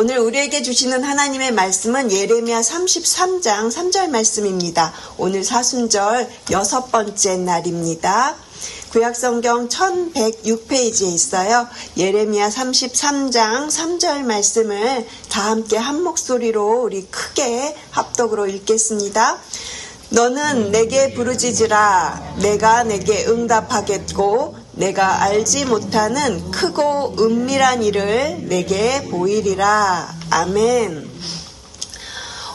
오늘 우리에게 주시는 하나님의 말씀은 예레미야 33장 3절 말씀입니다. 오늘 사순절 6번째 날입니다. 구약성경 1106페이지에 있어요. 예레미야 33장 3절 말씀을 다 함께 한 목소리로 우리 크게 합독으로 읽겠습니다. 너는 내게 부르짖으라. 내가 내게 응답하겠고 내가 알지 못하는 크고 은밀한 일을 내게 보이리라. 아멘.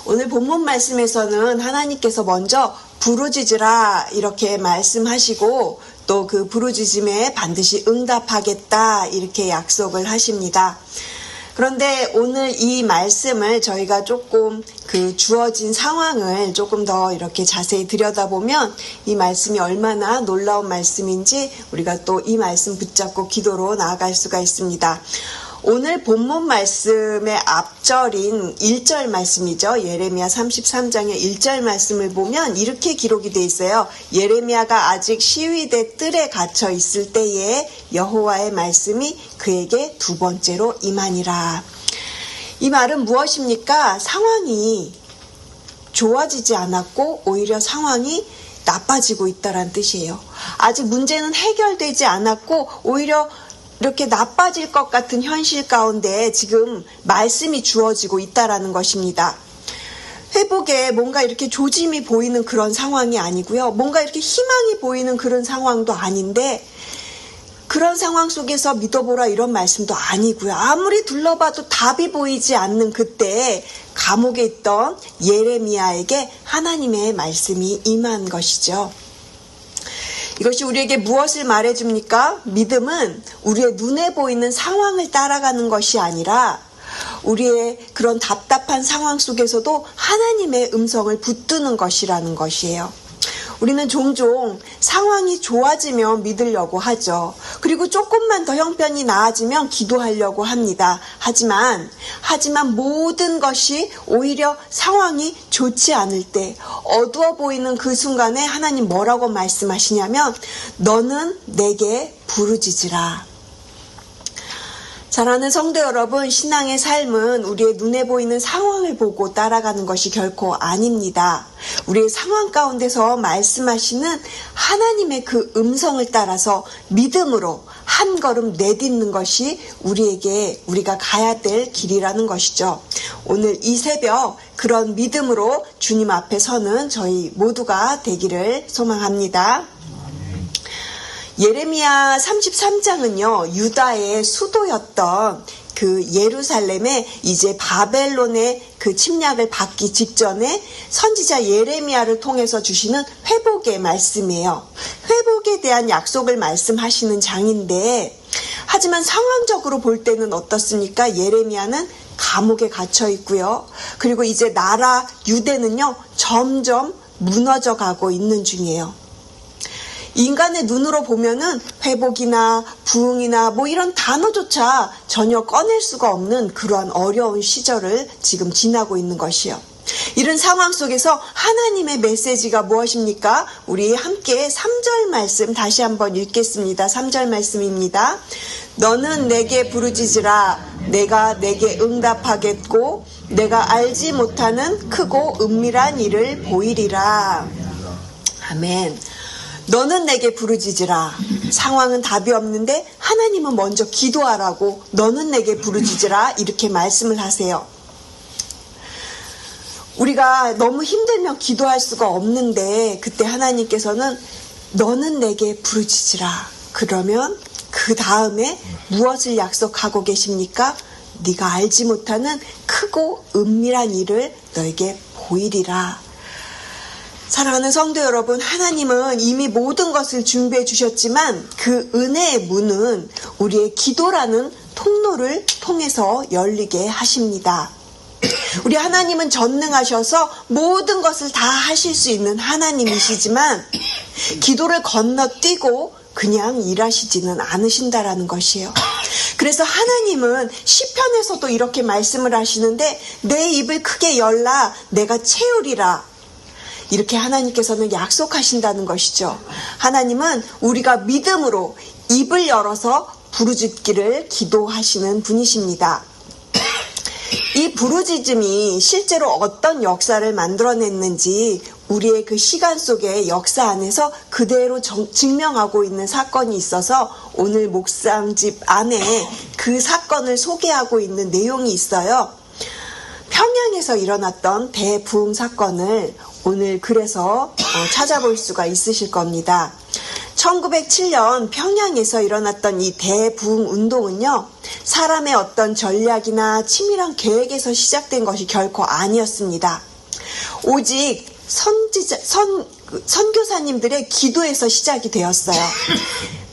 오늘 본문 말씀에서는 하나님께서 먼저 부르짖으라 이렇게 말씀하시고 또 그 부르짖음에 반드시 응답하겠다 이렇게 약속을 하십니다. 그런데 오늘 이 말씀을 저희가 조금 그 주어진 상황을 조금 더 이렇게 자세히 들여다보면 이 말씀이 얼마나 놀라운 말씀인지 우리가 또 이 말씀 붙잡고 기도로 나아갈 수가 있습니다. 오늘 본문 말씀의 앞절인 1절 말씀이죠. 예레미야 33장의 1절 말씀을 보면 이렇게 기록이 되어 있어요. 예레미야가 아직 시위대 뜰에 갇혀 있을 때에 여호와의 말씀이 그에게 두 번째로 임하니라. 이 말은 무엇입니까? 상황이 좋아지지 않았고 오히려 상황이 나빠지고 있다는 뜻이에요. 아직 문제는 해결되지 않았고 오히려 이렇게 나빠질 것 같은 현실 가운데 지금 말씀이 주어지고 있다라는 것입니다. 회복에 뭔가 이렇게 조짐이 보이는 그런 상황이 아니고요. 뭔가 이렇게 희망이 보이는 그런 상황도 아닌데 그런 상황 속에서 믿어보라 이런 말씀도 아니고요. 아무리 둘러봐도 답이 보이지 않는 그때 감옥에 있던 예레미야에게 하나님의 말씀이 임한 것이죠. 이것이 우리에게 무엇을 말해줍니까? 믿음은 우리의 눈에 보이는 상황을 따라가는 것이 아니라 우리의 그런 답답한 상황 속에서도 하나님의 음성을 붙드는 것이라는 것이에요. 우리는 종종 상황이 좋아지면 믿으려고 하죠. 그리고 조금만 더 형편이 나아지면 기도하려고 합니다. 하지만 모든 것이 오히려 상황이 좋지 않을 때 어두워 보이는 그 순간에 하나님 뭐라고 말씀하시냐면 너는 내게 부르짖으라. 사랑하는 성도 여러분, 신앙의 삶은 우리의 눈에 보이는 상황을 보고 따라가는 것이 결코 아닙니다. 우리의 상황 가운데서 말씀하시는 하나님의 그 음성을 따라서 믿음으로 한 걸음 내딛는 것이 우리가 가야 될 길이라는 것이죠. 오늘 이 새벽 그런 믿음으로 주님 앞에 서는 저희 모두가 되기를 소망합니다. 예레미야 33장은요, 유다의 수도였던 그 예루살렘에 이제 바벨론의 그 침략을 받기 직전에 선지자 예레미야를 통해서 주시는 회복의 말씀이에요. 회복에 대한 약속을 말씀하시는 장인데, 하지만 상황적으로 볼 때는 어떻습니까? 예레미야는 감옥에 갇혀 있고요. 그리고 이제 나라 유대는요, 점점 무너져 가고 있는 중이에요. 인간의 눈으로 보면은 회복이나 부흥이나 뭐 이런 단어조차 전혀 꺼낼 수가 없는 그러한 어려운 시절을 지금 지나고 있는 것이요. 이런 상황 속에서 하나님의 메시지가 무엇입니까? 우리 함께 3절 말씀 다시 한번 읽겠습니다. 3절 말씀입니다. 너는 내게 부르짖으라. 내가 내게 응답하겠고 내가 알지 못하는 크고 은밀한 일을 보이리라. 아멘. 너는 내게 부르짖으라. 상황은 답이 없는데 하나님은 먼저 기도하라고 너는 내게 부르짖으라 이렇게 말씀을 하세요. 우리가 너무 힘들면 기도할 수가 없는데 그때 하나님께서는 너는 내게 부르짖으라. 그러면 그 다음에 무엇을 약속하고 계십니까? 네가 알지 못하는 크고 은밀한 일을 너에게 보이리라. 사랑하는 성도 여러분, 하나님은 이미 모든 것을 준비해 주셨지만 그 은혜의 문은 우리의 기도라는 통로를 통해서 열리게 하십니다. 우리 하나님은 전능하셔서 모든 것을 다 하실 수 있는 하나님이시지만 기도를 건너뛰고 그냥 일하시지는 않으신다라는 것이에요. 그래서 하나님은 시편에서도 이렇게 말씀을 하시는데 내 입을 크게 열라 내가 채우리라. 이렇게 하나님께서는 약속하신다는 것이죠. 하나님은 우리가 믿음으로 입을 열어서 부르짖기를 기도하시는 분이십니다. 이 부르짖음이 실제로 어떤 역사를 만들어냈는지 우리의 그 시간 속의 역사 안에서 그대로 증명하고 있는 사건이 있어서 오늘 묵상집 안에 그 사건을 소개하고 있는 내용이 있어요. 평양에서 일어났던 대부흥 사건을 오늘 그래서 찾아볼 수가 있으실 겁니다. 1907년 평양에서 일어났던 이 대부흥 운동은요, 사람의 어떤 전략이나 치밀한 계획에서 시작된 것이 결코 아니었습니다. 오직 선교사님들의 기도에서 시작이 되었어요.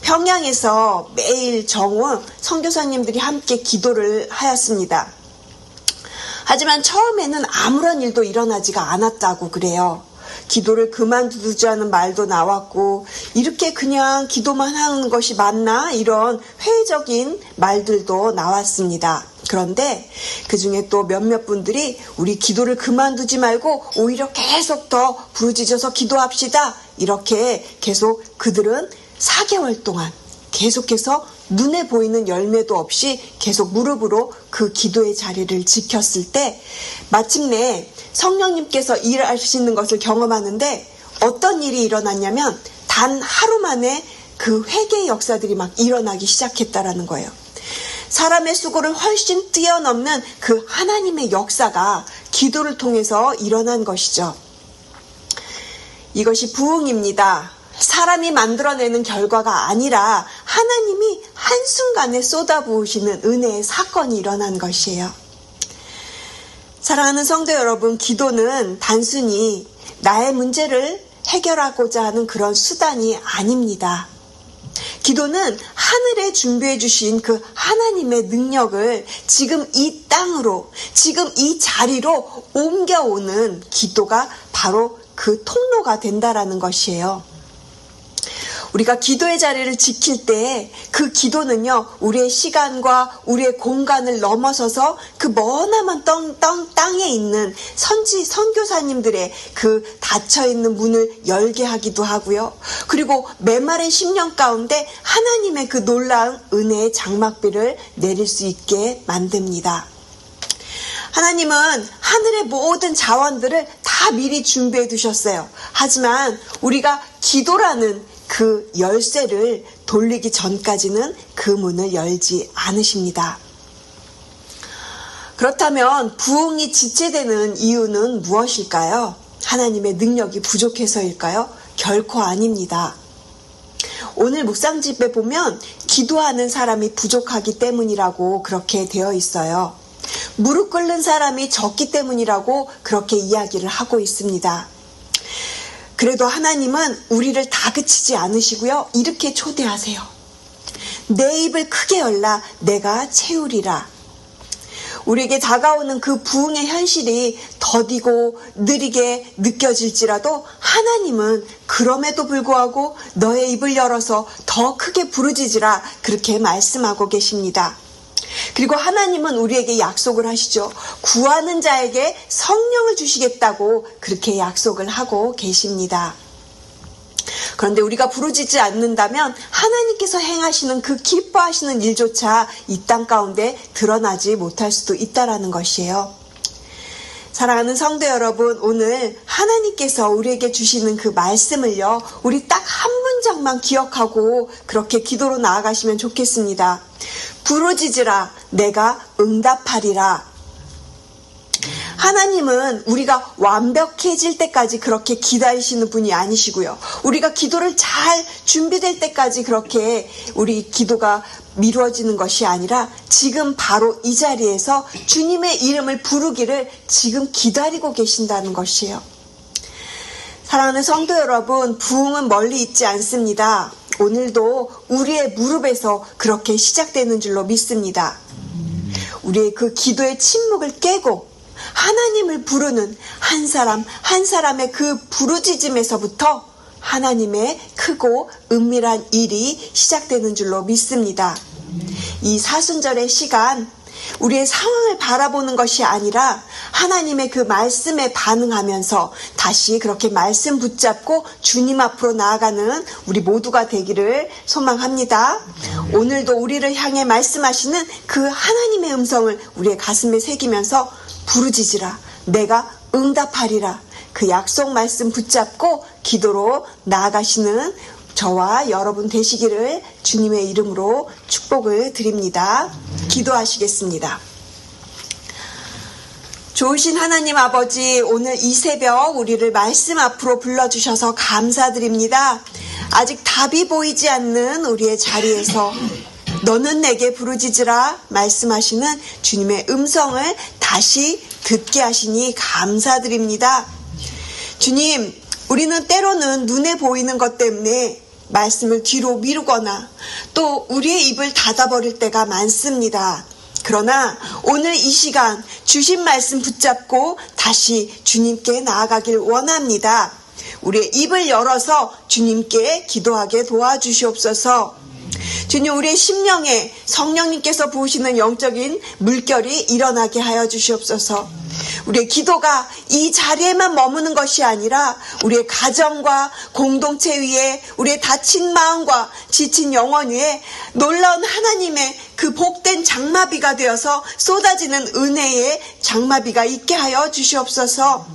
평양에서 매일 정오 선교사님들이 함께 기도를 하였습니다. 하지만 처음에는 아무런 일도 일어나지가 않았다고 그래요. 기도를 그만두자는 말도 나왔고, 이렇게 그냥 기도만 하는 것이 맞나? 이런 회의적인 말들도 나왔습니다. 그런데 그 중에 또 몇몇 분들이 우리 기도를 그만두지 말고 오히려 계속 더 부르짖어서 기도합시다. 이렇게 계속 그들은 4개월 동안 계속해서 눈에 보이는 열매도 없이 계속 무릎으로 그 기도의 자리를 지켰을 때 마침내 성령님께서 일하시는 것을 경험하는데 어떤 일이 일어났냐면 단 하루 만에 그 회개의 역사들이 막 일어나기 시작했다라는 거예요. 사람의 수고를 훨씬 뛰어넘는 그 하나님의 역사가 기도를 통해서 일어난 것이죠. 이것이 부흥입니다. 사람이 만들어내는 결과가 아니라 하나님이 한순간에 쏟아부으시는 은혜의 사건이 일어난 것이에요. 사랑하는 성도 여러분, 기도는 단순히 나의 문제를 해결하고자 하는 그런 수단이 아닙니다. 기도는 하늘에 준비해 주신 그 하나님의 능력을 지금 이 땅으로, 지금 이 자리로 옮겨오는 기도가 바로 그 통로가 된다라는 것이에요. 우리가 기도의 자리를 지킬 때 그 기도는요, 우리의 시간과 우리의 공간을 넘어서서 그 머나먼 땅에 있는 선교사님들의 그 닫혀있는 문을 열게 하기도 하고요. 그리고 메마른 심령 가운데 하나님의 그 놀라운 은혜의 장막비를 내릴 수 있게 만듭니다. 하나님은 하늘의 모든 자원들을 다 미리 준비해 두셨어요. 하지만 우리가 기도라는 그 열쇠를 돌리기 전까지는 그 문을 열지 않으십니다. 그렇다면 부흥이 지체되는 이유는 무엇일까요? 하나님의 능력이 부족해서일까요? 결코 아닙니다. 오늘 묵상집에 보면 기도하는 사람이 부족하기 때문이라고 그렇게 되어 있어요. 무릎 꿇는 사람이 적기 때문이라고 그렇게 이야기를 하고 있습니다. 그래도 하나님은 우리를 다그치지 않으시고요. 이렇게 초대하세요. 내 입을 크게 열라 내가 채우리라. 우리에게 다가오는 그 부흥의 현실이 더디고 느리게 느껴질지라도 하나님은 그럼에도 불구하고 너의 입을 열어서 더 크게 부르짖으라 그렇게 말씀하고 계십니다. 그리고 하나님은 우리에게 약속을 하시죠. 구하는 자에게 성령을 주시겠다고 그렇게 약속을 하고 계십니다. 그런데 우리가 부르짖지 않는다면 하나님께서 행하시는 그 기뻐하시는 일조차 이 땅 가운데 드러나지 못할 수도 있다라는 것이에요. 사랑하는 성도 여러분, 오늘 하나님께서 우리에게 주시는 그 말씀을요, 우리 딱 한 문장만 기억하고 그렇게 기도로 나아가시면 좋겠습니다. 부르짖으라 내가 응답하리라. 하나님은 우리가 완벽해질 때까지 그렇게 기다리시는 분이 아니시고요. 우리가 기도를 잘 준비될 때까지 그렇게 우리 기도가 미루어지는 것이 아니라 지금 바로 이 자리에서 주님의 이름을 부르기를 지금 기다리고 계신다는 것이에요. 사랑하는 성도 여러분, 부흥은 멀리 있지 않습니다. 오늘도 우리의 무릎에서 그렇게 시작되는 줄로 믿습니다. 우리의 그 기도의 침묵을 깨고 하나님을 부르는 한 사람 한 사람의 그 부르짖음에서부터 하나님의 크고 은밀한 일이 시작되는 줄로 믿습니다. 이 사순절의 시간, 우리의 상황을 바라보는 것이 아니라 하나님의 그 말씀에 반응하면서 다시 그렇게 말씀 붙잡고 주님 앞으로 나아가는 우리 모두가 되기를 소망합니다. 오늘도 우리를 향해 말씀하시는 그 하나님의 음성을 우리의 가슴에 새기면서 부르짖으라, 내가 응답하리라, 그 약속 말씀 붙잡고 기도로 나아가시는 저와 여러분 되시기를 주님의 이름으로 축복을 드립니다. 기도하시겠습니다. 좋으신 하나님 아버지, 오늘 이 새벽 우리를 말씀 앞으로 불러주셔서 감사드립니다. 아직 답이 보이지 않는 우리의 자리에서 너는 내게 부르짖으라 말씀하시는 주님의 음성을 다시 듣게 하시니 감사드립니다. 주님, 우리는 때로는 눈에 보이는 것 때문에 말씀을 뒤로 미루거나 또 우리의 입을 닫아버릴 때가 많습니다. 그러나 오늘 이 시간 주신 말씀 붙잡고 다시 주님께 나아가길 원합니다. 우리의 입을 열어서 주님께 기도하게 도와주시옵소서. 주님, 우리의 심령에 성령님께서 부으시는 영적인 물결이 일어나게 하여 주시옵소서. 우리의 기도가 이 자리에만 머무는 것이 아니라 우리의 가정과 공동체 위에, 우리의 다친 마음과 지친 영혼 위에 놀라운 하나님의 그 복된 장마비가 되어서 쏟아지는 은혜의 장마비가 있게 하여 주시옵소서.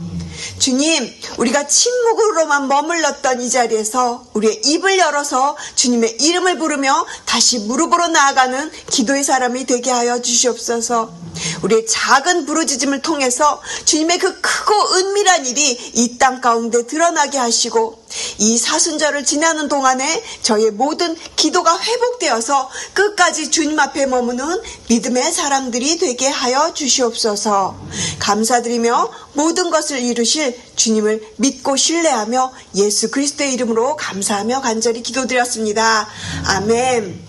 주님, 우리가 침묵으로만 머물렀던 이 자리에서 우리의 입을 열어서 주님의 이름을 부르며 다시 무릎으로 나아가는 기도의 사람이 되게 하여 주시옵소서. 우리의 작은 부르짖음을 통해서 주님의 그 크고 은밀한 일이 이 땅 가운데 드러나게 하시고, 이 사순절을 지나는 동안에 저의 모든 기도가 회복되어서 끝까지 주님 앞에 머무는 믿음의 사람들이 되게 하여 주시옵소서. 감사드리며 모든 것을 이루실 주님을 믿고 신뢰하며 예수 그리스도의 이름으로 감사하며 간절히 기도드렸습니다. 아멘.